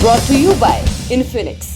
brought to you by Infinix.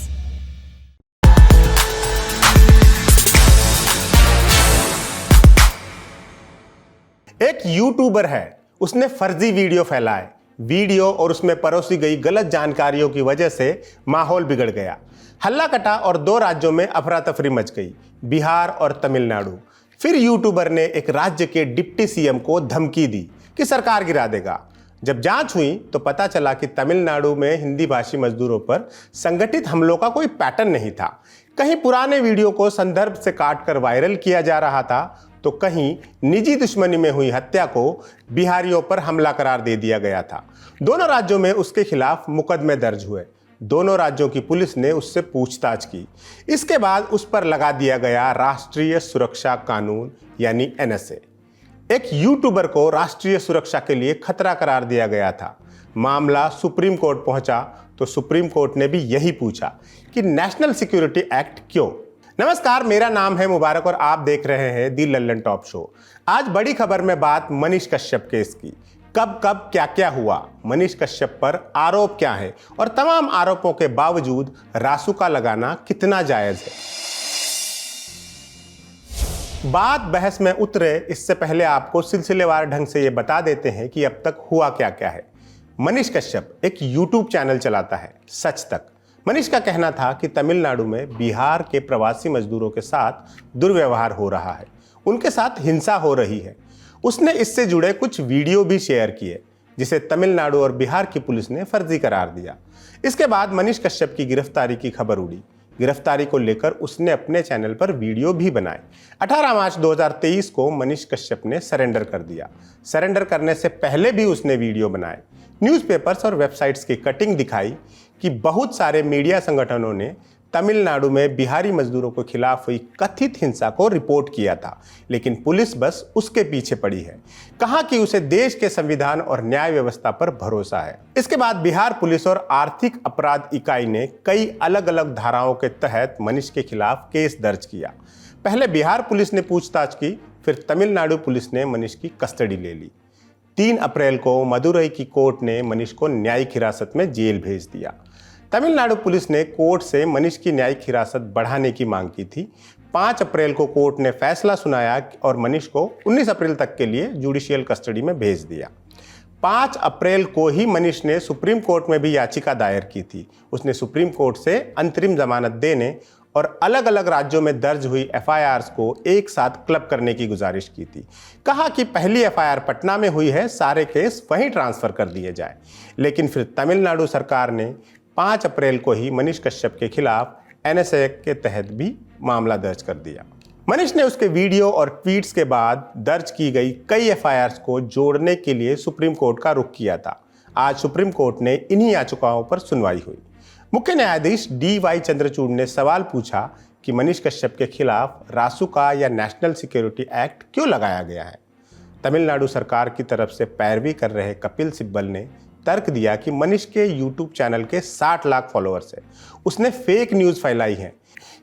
एक YouTuber है, उसने फर्जी वीडियो फैलाए। वीडियो और उसमें परोसी गई गलत जानकारियों की वजह से माहौल बिगड़ गया, हल्ला कटा और 2 राज्यों में अफरा तफरी मच गई, बिहार और तमिलनाडु। फिर यूट्यूबर ने एक राज्य के डिप्टी सीएम को धमकी दी कि सरकार गिरा देगा। जब जांच हुई तो पता चला कि तमिलनाडु में हिंदी भाषी मजदूरों पर संगठित हमलों का कोई पैटर्न नहीं था। कहीं पुराने वीडियो को संदर्भ से काटकर वायरल किया जा रहा था, तो कहीं निजी दुश्मनी में हुई हत्या को बिहारियों पर हमला करार दे दिया गया था। दोनों राज्यों में उसके खिलाफ मुकदमे दर्ज हुए। दोनों राज्यों की पुलिस ने उससे पूछताछ की। इसके बाद उस पर लगा दिया गया राष्ट्रीय सुरक्षा कानून यानी एनएसए। एक यूट्यूबर को राष्ट्रीय सुरक्षा के लिए खतरा करार दिया गया था। मामला सुप्रीम कोर्ट पहुंचा तो सुप्रीम कोर्ट ने भी यही पूछा कि नेशनल सिक्योरिटी एक्ट क्यों। नमस्कार, मेरा नाम है मुबारक और आप देख रहे हैं दी लल्लन टॉप शो। आज बड़ी खबर में बात मनीष कश्यप केस की। कब कब क्या क्या हुआ, मनीष कश्यप पर आरोप क्या है और तमाम आरोपों के बावजूद रासुका लगाना कितना जायज है। बात बहस में उतरे इससे पहले आपको सिलसिलेवार ढंग से ये बता देते हैं कि अब तक हुआ क्या क्या है। मनीष कश्यप एक यूट्यूब चैनल चलाता है, सच तक। मनीष का कहना था कि तमिलनाडु में बिहार के प्रवासी मजदूरों के साथ दुर्व्यवहार हो रहा है, उनके साथ हिंसा हो रही है। उसने इससे जुड़े कुछ वीडियो भी शेयर किए, जिसे तमिलनाडु और बिहार की पुलिस ने फर्जी करार दिया। इसके बाद मनीष कश्यप की गिरफ्तारी की खबर उड़ी। गिरफ्तारी को लेकर उसने अपने चैनल पर वीडियो भी बनाए। 18 मार्च 2023 को मनीष कश्यप ने सरेंडर कर दिया। सरेंडर करने से पहले भी उसने वीडियो बनाए, न्यूज़पेपर्स और वेबसाइट्स की कटिंग दिखाई कि बहुत सारे मीडिया संगठनों ने तमिलनाडु में बिहारी मजदूरों के खिलाफ हुई कथित हिंसा को रिपोर्ट किया था, लेकिन पुलिस बस उसके पीछे पड़ी है। कहा कि उसे देश के संविधान और न्याय व्यवस्था पर भरोसा है। इसके बाद बिहार पुलिस और आर्थिक अपराध इकाई ने कई अलग अलग धाराओं के तहत मनीष के खिलाफ केस दर्ज किया। पहले बिहार पुलिस ने पूछताछ की, फिर तमिलनाडु पुलिस ने मनीष की कस्टडी ले ली। 3 अप्रैल को मदुरई की कोर्ट ने मनीष को न्यायिक हिरासत में जेल भेज दिया। तमिलनाडु पुलिस ने कोर्ट से मनीष की न्यायिक हिरासत बढ़ाने की मांग की थी। 5 अप्रैल को कोर्ट ने फैसला सुनाया और मनीष को 19 अप्रैल तक के लिए जुडिशियल कस्टडी में भेज दिया। 5 अप्रैल को ही मनीष ने सुप्रीम कोर्ट में भी याचिका दायर की थी। उसने सुप्रीम कोर्ट से अंतरिम जमानत देने और अलग अलग राज्यों में दर्ज हुई एफआईआर्स को एक साथ क्लब करने की गुजारिश की थी। कहा कि पहली एफआईआर पटना में हुई है, सारे केस वहीं ट्रांसफर कर दिए जाए। लेकिन फिर तमिलनाडु सरकार ने 5 अप्रैल को ही मनीष कश्यप के खिलाफ एनएसए के तहत भी मामला दर्ज कर दिया। मनीष ने उसके वीडियो और ट्वीट्स के बाद दर्ज की गई कई एफआईआर्स को जोड़ने के लिए सुप्रीम कोर्ट का रुख किया था। आज सुप्रीम कोर्ट ने इन्हीं याचिकाओं पर सुनवाई हुई। मुख्य न्यायाधीश डी.वाई. चंद्रचूड़ ने सवाल पूछा कि मनीष कश्यप के खिलाफ रासुका या नेशनल सिक्योरिटी एक्ट क्यों लगाया गया है। तमिलनाडु सरकार की तरफ से पैरवी कर रहे कपिल सिब्बल ने तर्क दिया कि मनीष के यूट्यूब चैनल के 60 लाख फॉलोअर्स हैं, उसने फेक न्यूज़ फैलाई है।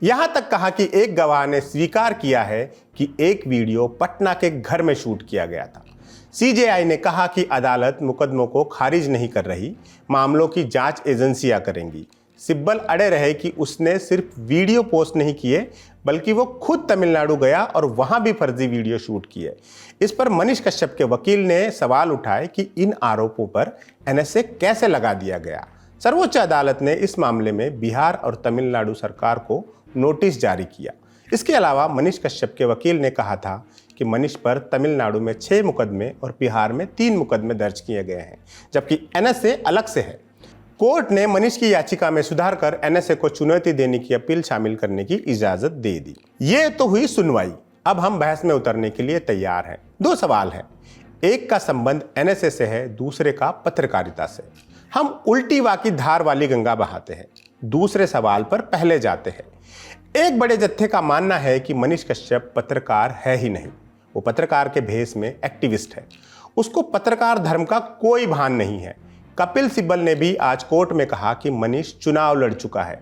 यहाँ तक कहा कि एक गवाह ने स्वीकार किया है कि एक वीडियो पटना के घर में शूट किया गया था। सीजेआई ने कहा कि अदालत मुकदमों को खारिज नहीं कर रही, मामलों की जांच एजेंसियां करेंगी। सिब्बल अड़े रहे कि उसने सिर्फ वीडियो पोस्ट नहीं किए, बल्कि वो खुद तमिलनाडु गया और वहां भी फर्जी वीडियो शूट किए। इस पर मनीष कश्यप के वकील ने सवाल उठाए कि इन आरोपों पर एनएसए कैसे लगा दिया गया। सर्वोच्च अदालत ने इस मामले में बिहार और तमिलनाडु सरकार को नोटिस जारी किया। इसके अलावा मनीष कश्यप के वकील ने कहा था कि मनीष पर तमिलनाडु में 6 मुकदमे और बिहार में 3 मुकदमे दर्ज किए गए हैं, जबकि एनएसए अलग से है। कोर्ट ने मनीष की याचिका में सुधार कर एनएसए को चुनौती देने की अपील शामिल करने की इजाजत दे दी। ये तो हुई सुनवाई। अब हम बहस में उतरने के लिए तैयार हैं। 2 सवाल हैं, एक का संबंध एनएसए से है, दूसरे का पत्रकारिता से। हम उल्टी वाकी धार वाली गंगा बहाते हैं। दूसरे सवाल पर पहले जाते हैं। एक बड़े जत्थे का मानना है कि मनीष कश्यप पत्रकार है ही नहीं, वो पत्रकार के भेष में एक्टिविस्ट है। उसको पत्रकार धर्म का कोई भान नहीं है। कपिल सिब्बल ने भी आज कोर्ट में कहा कि मनीष चुनाव लड़ चुका है।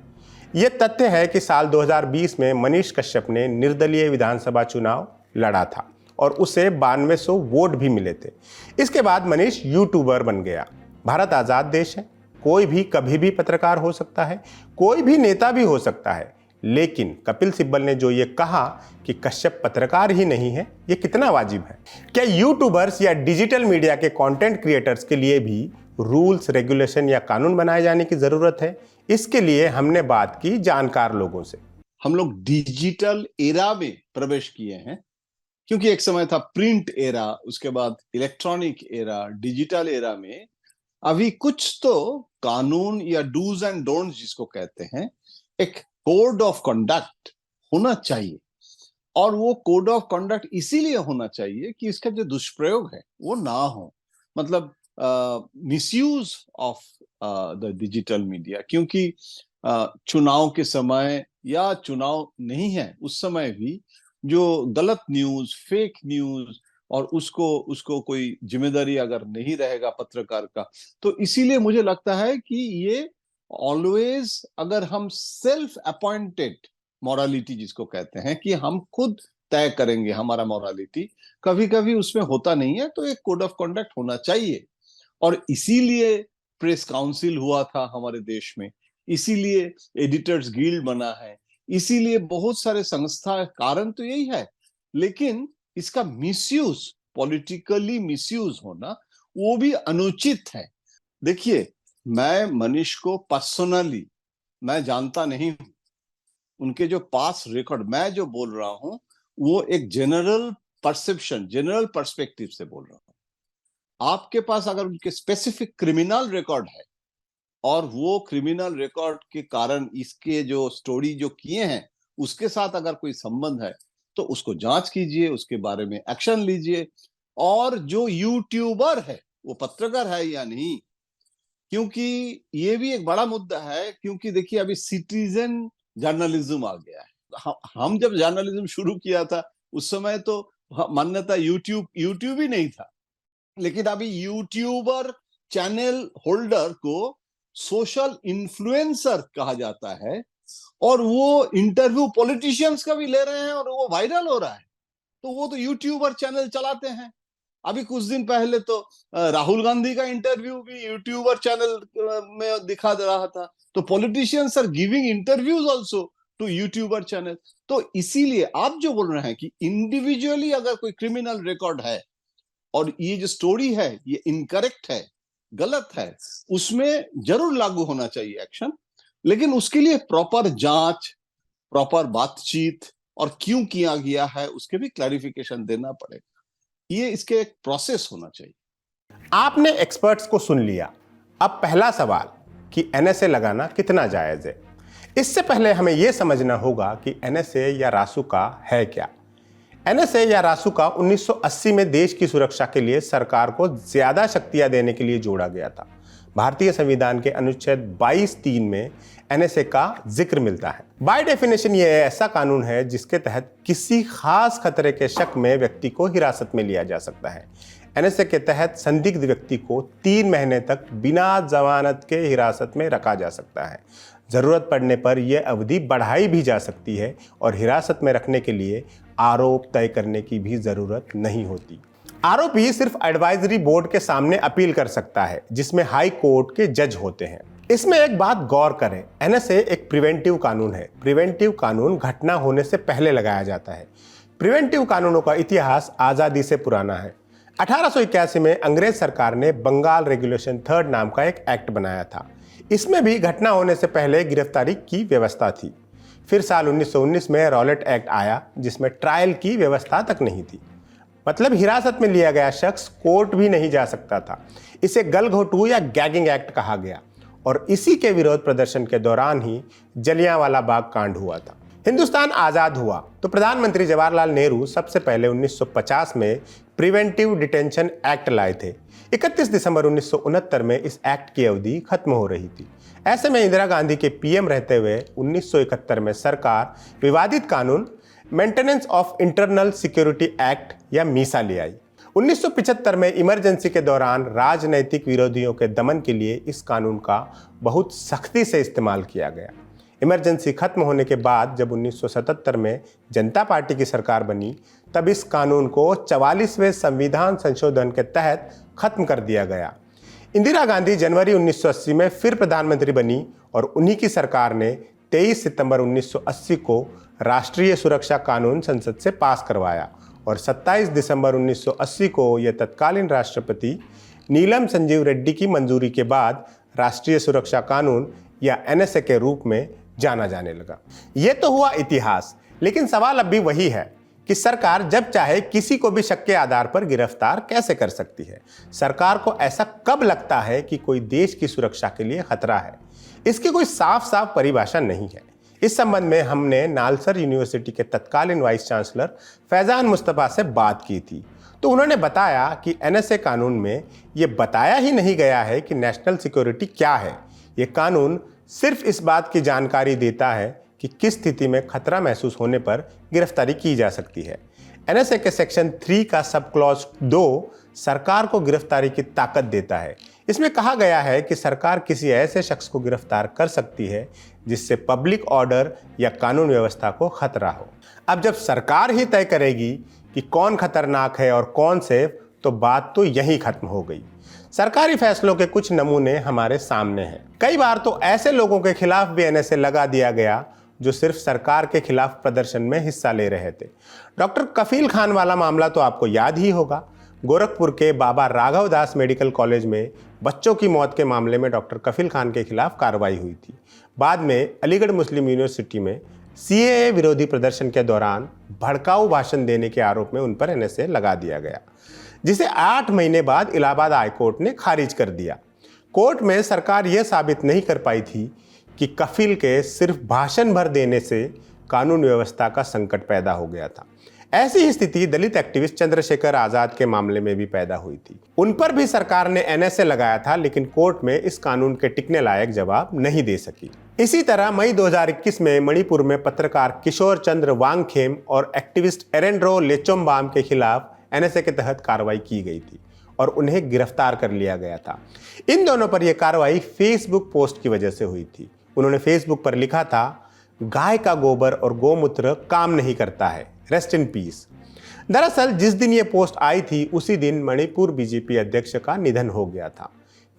यह तथ्य है कि साल 2020 में मनीष कश्यप ने निर्दलीय विधानसभा चुनाव लड़ा था और उसे 9200 वोट भी मिले थे। इसके बाद मनीष यूट्यूबर बन गया। भारत आज़ाद देश है, कोई भी कभी भी पत्रकार हो सकता है, कोई भी नेता भी हो सकता है, लेकिन कपिल सिब्बल ने जो ये कहा कि कश्यप पत्रकार ही नहीं है, ये कितना वाजिब है? क्या यूट्यूबर्स या डिजिटल मीडिया के कंटेंट क्रिएटर्स के लिए भी रूल्स, रेगुलेशन या कानून बनाए जाने की जरूरत है? इसके लिए हमने बात की जानकार लोगों से। हम लोग डिजिटल एरा में प्रवेश किए हैं, क्योंकि एक समय था प्रिंट एरा, उसके बाद इलेक्ट्रॉनिक एरा, डिजिटल एरा में अभी कुछ तो कानून या डूज एंड डोंट्स जिसको कहते हैं, एक कोड ऑफ कंडक्ट होना चाहिए। और वो कोड ऑफ कंडक्ट इसीलिए होना चाहिए कि इसका जो दुष्प्रयोग है वो ना हो, मतलब misuse of the digital media. क्योंकि चुनाव के समय या चुनाव नहीं है उस समय भी जो गलत न्यूज, फेक न्यूज, और उसको कोई जिम्मेदारी अगर नहीं रहेगा पत्रकार का, तो इसीलिए मुझे लगता है कि ये ऑलवेज, अगर हम सेल्फ अपॉइंटेड मॉरलिटी जिसको कहते हैं कि हम खुद तय करेंगे हमारा मॉरलिटी, कभी कभी उसमें होता नहीं है, तो एक कोड ऑफ कंडक्ट होना चाहिए। और इसीलिए प्रेस काउंसिल हुआ था हमारे देश में, इसीलिए एडिटर्स गिल्ड बना है, इसीलिए बहुत सारे संस्था, कारण तो यही है। लेकिन इसका मिसयूज, पॉलिटिकली मिसयूज होना, वो भी अनुचित है। देखिए, मैं मनीष को पर्सनली मैं जानता नहीं हूं, उनके जो पास रिकॉर्ड, मैं जो बोल रहा हूं वो एक जनरल परसेप्शन, जनरल पर्सपेक्टिव से बोल रहा हूं। आपके पास अगर उनके स्पेसिफिक क्रिमिनल रिकॉर्ड है और वो क्रिमिनल रिकॉर्ड के कारण इसके जो स्टोरी जो किए हैं उसके साथ अगर कोई संबंध है, तो उसको जांच कीजिए, उसके बारे में एक्शन लीजिए। और जो यूट्यूबर है वो पत्रकार है या नहीं, क्योंकि ये भी एक बड़ा मुद्दा है। क्योंकि देखिए, अभी सिटीजन जर्नलिज्म आ गया है। हम जब जर्नलिज्म शुरू किया था उस समय तो मान्यता यूट्यूब ही नहीं था, लेकिन अभी यूट्यूबर चैनल होल्डर को सोशल इन्फ्लुएंसर कहा जाता है, और वो इंटरव्यू पॉलिटिशियंस का भी ले रहे हैं और वो वायरल हो रहा है। तो वो तो यूट्यूबर चैनल चलाते हैं। अभी कुछ दिन पहले तो राहुल गांधी का इंटरव्यू भी यूट्यूबर चैनल में दिखा दे रहा था। तो politicians are giving interviews also to YouTuber channel. तो इसीलिए आप जो बोल रहे हैं कि इंडिविजुअली अगर कोई क्रिमिनल रिकॉर्ड है और ये जो स्टोरी है ये इनकरेक्ट है, गलत है, उसमें जरूर लागू होना चाहिए एक्शन। लेकिन उसके लिए प्रॉपर जांच, प्रॉपर बातचीत और क्यों किया गया है उसके भी क्लैरिफिकेशन देना पड़ेगा। ये इसके एक प्रोसेस होना चाहिए। आपने एक्सपर्ट्स को सुन लिया। अब पहला सवाल कि एनएसए लगाना कितना जायज है। इससे पहले हमें यह समझना होगा कि एनएसए या रासुका है क्या। एनएसए या रासुका 1980 में देश की सुरक्षा के लिए सरकार को ज्यादा शक्तियां देने के लिए जोड़ा गया था। भारतीय संविधान के अनुच्छेद 22(3) में एनएसए का जिक्र मिलता है। बाय डेफिनेशन ये ऐसा कानून है जिसके तहत किसी खास खतरे के शक में व्यक्ति को हिरासत में लिया जा सकता है। एनएसए के तहत संदिग्ध व्यक्ति को 3 महीने तक बिना जमानत के हिरासत में रखा जा सकता है। जरूरत पड़ने पर यह अवधि बढ़ाई भी जा सकती है और हिरासत में रखने के लिए आरोप तय करने की भी जरूरत नहीं होती। आरोपी सिर्फ एडवाइजरी बोर्ड के सामने अपील कर सकता है, जिसमें हाई कोर्ट के जज होते हैं। इसमें एक बात गौर करें, एनएसए एक प्रिवेंटिव कानून है। प्रिवेंटिव कानून घटना होने से पहले लगाया जाता है। प्रिवेंटिव कानूनों का इतिहास आज़ादी से पुराना है। 1881 में अंग्रेज सरकार ने बंगाल रेगुलेशन 3 नाम का एक एक्ट बनाया था। इसमें भी घटना होने से पहले गिरफ्तारी की व्यवस्था थी। फिर साल 1919 में रॉलेट एक्ट आया, जिसमें ट्रायल की व्यवस्था तक नहीं थी। मतलब हिरासत में लिया गया शख्स कोर्ट भी नहीं जा सकता था। इसे गलघोटू या गैगिंग एक्ट कहा गया और इसी के विरोध प्रदर्शन के दौरान ही जलियांवाला बाग कांड हुआ था। हिंदुस्तान आज़ाद हुआ तो प्रधानमंत्री जवाहरलाल नेहरू सबसे पहले 1950 में प्रिवेंटिव डिटेंशन एक्ट लाए थे। 31 दिसंबर 1969 में इस एक्ट की अवधि खत्म हो रही थी। ऐसे में इंदिरा गांधी के पीएम रहते हुए 1971 में सरकार विवादित कानून maintenance of internal security act या मीसा ले आई। 1975 में इमरजेंसी के दौरान राजनैतिक विरोधियों के दमन के लिए इस कानून का बहुत सख्ती से इस्तेमाल किया गया। इमरजेंसी खत्म होने के बाद जब 1977 में जनता पार्टी की सरकार बनी, तब इस कानून को 44वें संविधान संशोधन के तहत खत्म कर दिया गया। इंदिरा गांधी जनवरी 1980 में फिर प्रधानमंत्री बनी और उन्हीं की सरकार ने 23 सितंबर 1980 को राष्ट्रीय सुरक्षा कानून संसद से पास करवाया और 27 दिसंबर 1980 को यह तत्कालीन राष्ट्रपति नीलम संजीव रेड्डी की मंजूरी के बाद राष्ट्रीय सुरक्षा कानून या एनएसए के रूप में जाना जाने लगा। यह तो हुआ इतिहास, लेकिन सवाल अब भी वही है कि सरकार जब चाहे किसी को भी शक के आधार पर गिरफ्तार कैसे कर सकती है। सरकार को ऐसा कब लगता है कि कोई देश की सुरक्षा के लिए खतरा है, इसकी कोई साफ साफ परिभाषा नहीं है। इस संबंध में हमने नालसर यूनिवर्सिटी के तत्कालीन वाइस चांसलर फैजान मुस्तफा से बात की थी, तो उन्होंने बताया कि एनएसए कानून में यह बताया ही नहीं गया है कि नेशनल सिक्योरिटी क्या है। यह कानून सिर्फ इस बात की जानकारी देता है कि किस स्थिति में खतरा महसूस होने पर गिरफ्तारी की जा सकती है। एनएसए के सेक्शन 3 का सब क्लॉज 2 सरकार को गिरफ्तारी की ताकत देता है। इसमें कहा गया है कि सरकार किसी ऐसे शख्स को गिरफ्तार कर सकती है जिससे पब्लिक ऑर्डर या कानून व्यवस्था को खतरा हो। अब जब सरकार ही तय करेगी कि कौन खतरनाक है और कौन सेफ, तो बात तो यहीं खत्म हो गई। सरकारी फैसलों के कुछ नमूने हमारे सामने हैं। कई बार तो ऐसे लोगों के खिलाफ भी एनएसए लगा दिया गया जो सिर्फ सरकार के खिलाफ प्रदर्शन में हिस्सा ले रहे थे। डॉक्टर कफील खान वाला मामला तो आपको याद ही होगा। गोरखपुर के बाबा राघव दास मेडिकल कॉलेज में बच्चों की मौत के मामले में डॉक्टर कफील खान के खिलाफ कार्रवाई हुई थी। बाद में अलीगढ़ मुस्लिम यूनिवर्सिटी में सीएए विरोधी प्रदर्शन के दौरान भड़काऊ भाषण देने के आरोप में उन पर एनएसए लगा दिया गया, जिसे 8 महीने बाद इलाहाबाद हाईकोर्ट ने खारिज कर दिया। कोर्ट में सरकार यह साबित नहीं कर पाई थी कि कफील के सिर्फ भाषण भर देने से कानून व्यवस्था का संकट पैदा हो गया था। ऐसी ही स्थिति दलित एक्टिविस्ट चंद्रशेखर आजाद के मामले में भी पैदा हुई थी। उन पर भी सरकार ने एनएसए लगाया था, लेकिन कोर्ट में इस कानून के टिकने लायक जवाब नहीं दे सकी। इसी तरह मई 2021 में मणिपुर में पत्रकार किशोर चंद्र वांगखेम और एक्टिविस्ट एरेंड्रो लेचोम्बाम के खिलाफ एनएसए के तहत कार्रवाई की गई थी और उन्हें गिरफ्तार कर लिया गया था। इन दोनों पर यह कार्रवाई फेसबुक पोस्ट की वजह से हुई थी। उन्होंने फेसबुक पर लिखा था, गाय का गोबर और गोमूत्र काम नहीं करता है, रेस्ट इन पीस। दरअसल जिस दिन यह पोस्ट आई थी उसी दिन मणिपुर बीजेपी अध्यक्ष का निधन हो गया था।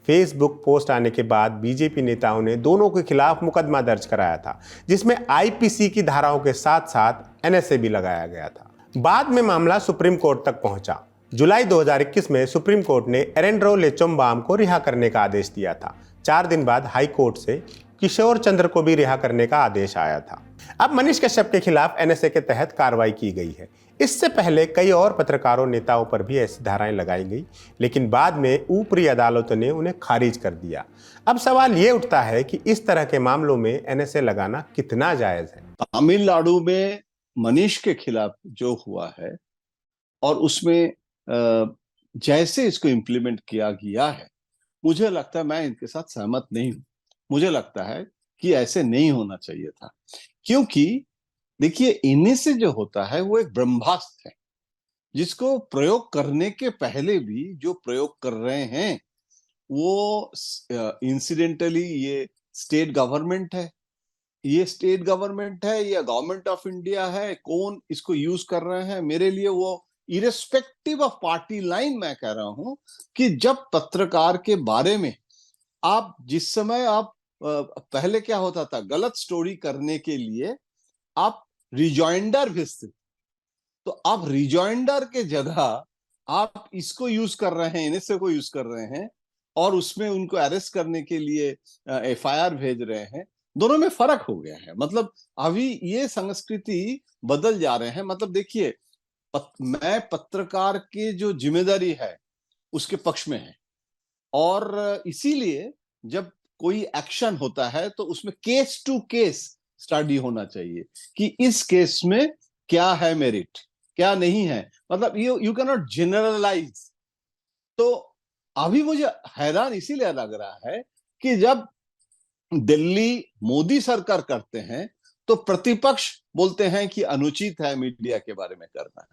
फेसबुक पोस्ट आने के बाद बीजेपी नेताओं ने दोनों के खिलाफ मुकदमा दर्ज कराया था, जिसमें आईपीसी की धाराओं के साथ साथ एनएसए भी लगाया गया था। बाद में मामला सुप्रीम कोर्ट तक पहुंचा। जुलाई 2021 में सुप्रीम कोर्ट ने एरेंड्रो लेचोम्बाम को रिहा करने का आदेश दिया था। 4 दिन बाद हाई कोर्ट से किशोर चंद्र को भी रिहा करने का आदेश आया था। अब मनीष कश्यप के खिलाफ एनएसए के तहत कार्रवाई की गई है। इससे पहले कई और पत्रकारों नेताओं पर भी ऐसी धाराएं लगाई गई, लेकिन बाद में ऊपरी अदालतों ने उन्हें खारिज कर दिया। अब सवाल ये उठता है कि इस तरह के मामलों में एनएसए लगाना कितना जायज है। तमिलनाडु में मनीष के खिलाफ जो हुआ है और उसमें जैसे इसको इम्प्लीमेंट किया गया है, मुझे लगता है, मैं इनके साथ सहमत नहीं हूं। मुझे लगता है कि ऐसे नहीं होना चाहिए था, क्योंकि देखिए इनमें से जो होता है वो एक ब्रह्मास्त्र है, जिसको प्रयोग करने के पहले भी जो प्रयोग कर रहे हैं वो इंसिडेंटली ये स्टेट गवर्नमेंट है, ये स्टेट गवर्नमेंट है या गवर्नमेंट ऑफ इंडिया है, कौन इसको यूज कर रहे हैं। मेरे लिए वो इरेस्पेक्टिव ऑफ पार्टी लाइन, मैं कह रहा हूं कि जब पत्रकार के बारे में आप जिस समय आप पहले क्या होता था, गलत स्टोरी करने के लिए आप रिजॉइंडर भेजते, तो आप रिजॉइंडर के जगह आप इसको यूज कर रहे हैं, एनएसए को यूज कर रहे हैं और उसमें उनको अरेस्ट करने के लिए एफआईआर भेज रहे हैं। दोनों में फर्क हो गया है। मतलब अभी ये संस्कृति बदल जा रहे हैं। मतलब देखिए, मैं पत्रकार की जो जिम्मेदारी है उसके पक्ष में है, और इसीलिए जब कोई एक्शन होता है तो उसमें केस टू केस स्टडी होना चाहिए कि इस केस में क्या है मेरिट, क्या नहीं है। मतलब यू कैन नॉट जनरलाइज। तो अभी मुझे हैरान इसीलिए लग रहा है कि जब दिल्ली मोदी सरकार करते हैं तो प्रतिपक्ष बोलते हैं कि अनुचित है मीडिया के बारे में करना,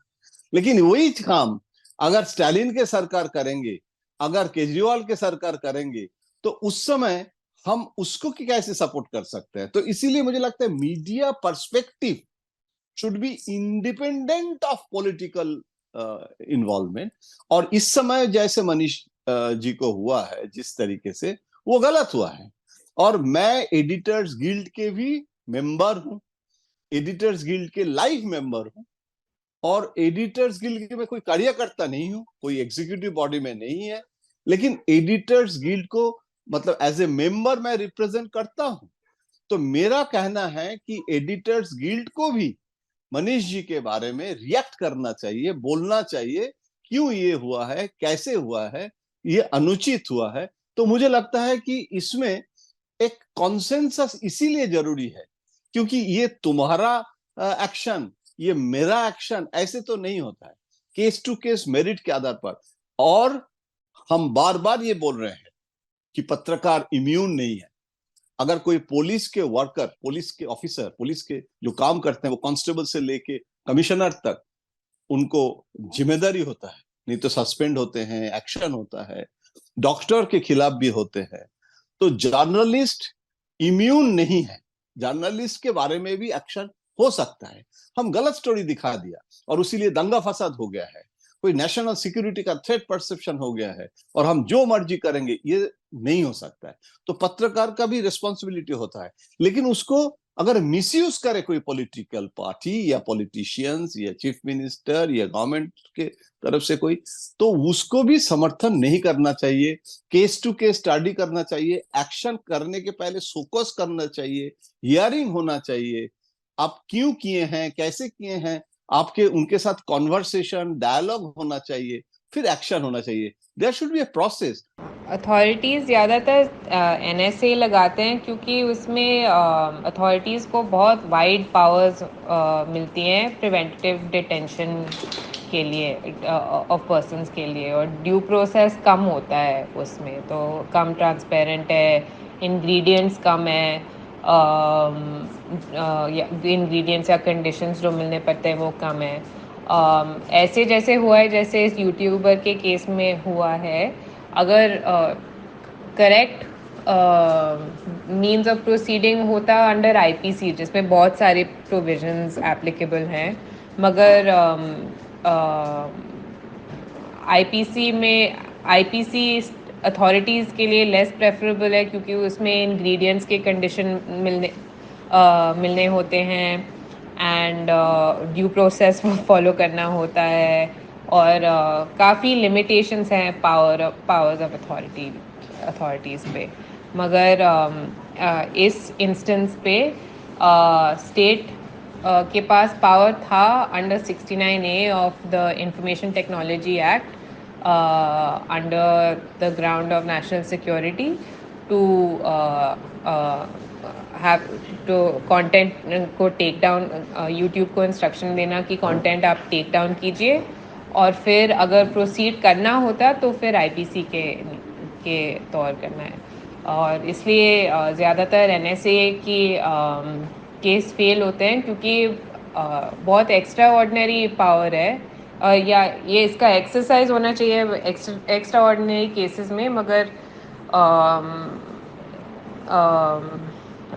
लेकिन वही काम अगर स्टालिन के सरकार करेंगे, अगर केजरीवाल के सरकार करेंगे, तो उस समय हम उसको कैसे सपोर्ट कर सकते हैं। तो इसीलिए मुझे लगता है media perspective should be independent of political involvement. और इस समय जैसे मनीष जी को हुआ है जिस तरीके से, वो गलत हुआ है। और मैं एडिटर्स गिल्ड के भी मेंबर हूं, एडिटर्स गिल्ड के लाइव मेंबर हूं, और एडिटर्स गिल्ड के मैं कोई कार्यकर्ता नहीं हूं, कोई एग्जीक्यूटिव बॉडी में नहीं है, लेकिन एडिटर्स गिल्ड को मतलब एज ए मेंबर मैं रिप्रेजेंट करता हूं। तो मेरा कहना है कि एडिटर्स गिल्ड को भी मनीष जी के बारे में रिएक्ट करना चाहिए, बोलना चाहिए, क्यों ये हुआ है, कैसे हुआ है, ये अनुचित हुआ है। तो मुझे लगता है कि इसमें एक कॉन्सेंसस इसीलिए जरूरी है क्योंकि ये तुम्हारा एक्शन, ये मेरा एक्शन ऐसे तो नहीं होता है, केस टू केस मेरिट के आधार पर। और हम बार बार ये बोल रहे हैं कि पत्रकार इम्यून नहीं है। अगर कोई पुलिस के वर्कर, पुलिस के ऑफिसर, पुलिस के जो काम करते हैं, वो कांस्टेबल से लेके कमिश्नर तक, उनको जिम्मेदारी होता है, नहीं तो सस्पेंड होते हैं, एक्शन होता है, डॉक्टर के खिलाफ भी होते हैं। तो जर्नलिस्ट इम्यून नहीं है, जर्नलिस्ट के बारे में भी एक्शन हो सकता है। हम गलत स्टोरी दिखा दिया और इसीलिए दंगा फसाद हो गया है, कोई नेशनल सिक्योरिटी का थ्रेट परसेप्शन हो गया है और हम जो मर्जी करेंगे, ये नहीं हो सकता है। तो पत्रकार का भी रिस्पॉन्सिबिलिटी होता है, लेकिन उसको अगर मिसयूज करे कोई पॉलिटिकल पार्टी या पॉलिटिशियंस या चीफ मिनिस्टर या गवर्नमेंट के तरफ से कोई, तो उसको भी समर्थन नहीं करना चाहिए। केस टू केस स्टडी करना चाहिए, एक्शन करने के पहले फोकस करना चाहिए, हियरिंग होना चाहिए, आप क्यों किए हैं, कैसे किए हैं, आपके उनके साथ कॉन्वर्सेशन, डायलॉग होना चाहिए, फिर एक्शन होना चाहिए। There should be a process. Authorities ज़्यादातर NSA लगाते हैं क्योंकि उसमें अथॉरिटीज़ को बहुत वाइड पावर्स मिलती हैं प्रिवेंटिव डिटेंशन के लिए ऑफ पर्सन्स के लिए, और ड्यू प्रोसेस कम होता है उसमें, तो कम ट्रांसपेरेंट है, इंग्रेडिएंट्स कम है, इंग्रेडिएंट्स या कंडीशंस जो मिलने पड़ते हैं वो कम है। ऐसे जैसे हुआ है, जैसे इस यूट्यूबर के केस में हुआ है, अगर करेक्ट मीन्स ऑफ प्रोसीडिंग होता अंडर IPC, जिसमें बहुत सारे प्रोविजंस एप्लीकेबल हैं, मगर IPC अथॉरिटीज़ के लिए लेस प्रेफरेबल है क्योंकि उसमें इंग्रेडिएंट्स के कंडीशन मिलने होते हैं एंड ड्यू प्रोसेस फॉलो करना होता है, और काफ़ी लिमिटेशंस हैं पावर्स ऑफ अथॉरिटीज़ पे। मगर इस इंस्टेंस पे स्टेट के पास पावर था under 69A of the information technology act, under the ground of national security, to content को टेक डाउन, यूट्यूब को इंस्ट्रक्शन देना कि कंटेंट आप टेक डाउन कीजिए, और फिर अगर प्रोसीड करना होता तो फिर IPC के तौर करना है। और इसलिए ज़्यादातर NSA की केस फेल होते हैं क्योंकि बहुत एक्स्ट्रा ऑर्डिनरी पावर है, या ये इसका एक्सरसाइज होना चाहिए एक्स्ट्रा ऑर्डिनरी केसेस में, मगर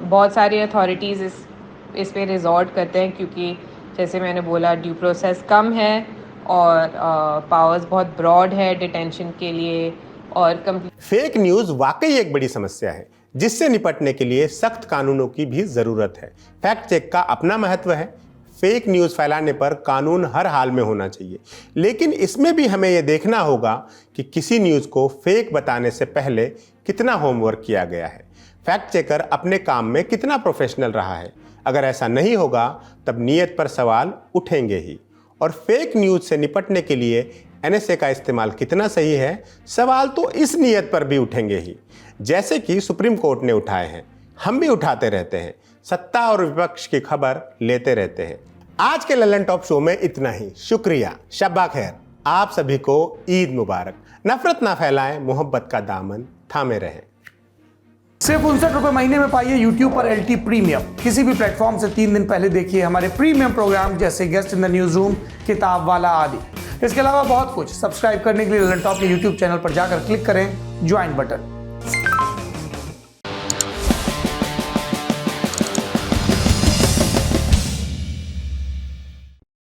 बहुत सारी अथॉरिटीज़ इस पे रिजॉर्ट करते हैं क्योंकि जैसे मैंने बोला ड्यू प्रोसेस कम है और पावर्स बहुत ब्रॉड है डिटेंशन के लिए, और फेक न्यूज़ वाकई एक बड़ी समस्या है जिससे निपटने के लिए सख्त कानूनों की भी ज़रूरत है। फैक्ट चेक का अपना महत्व है, फेक न्यूज़ फैलाने पर कानून हर हाल में होना चाहिए, लेकिन इसमें भी हमें यह देखना होगा कि किसी न्यूज़ को फेक बताने से पहले कितना होमवर्क किया गया है, फैक्ट चेकर अपने काम में कितना प्रोफेशनल रहा है। अगर ऐसा नहीं होगा तब नीयत पर सवाल उठेंगे ही, और फेक न्यूज़ से निपटने के लिए NSA का इस्तेमाल कितना सही है, सवाल तो इस नीयत पर भी उठेंगे ही, जैसे कि सुप्रीम कोर्ट ने उठाए हैं, हम भी उठाते रहते हैं, सत्ता और विपक्ष की खबर लेते रहते हैं। आज के ललन टॉप शो में इतना ही। शुक्रिया, शब्बा खैर, आप सभी को ईद मुबारक। नफरत ना फैलाएं, मोहब्बत का दामन थामे रहें। सिर्फ 59 रुपए महीने में पाइए YouTube पर LT प्रीमियम। किसी भी प्लेटफॉर्म से 3 दिन पहले देखिए हमारे प्रीमियम प्रोग्राम जैसे guest in the news room, किताब वाला आदि। इसके अलावा बहुत कुछ। सब्सक्राइब करने के लिए ललन टॉप के YouTube चैनल पर जाकर क्लिक करें ज्वाइन बटन।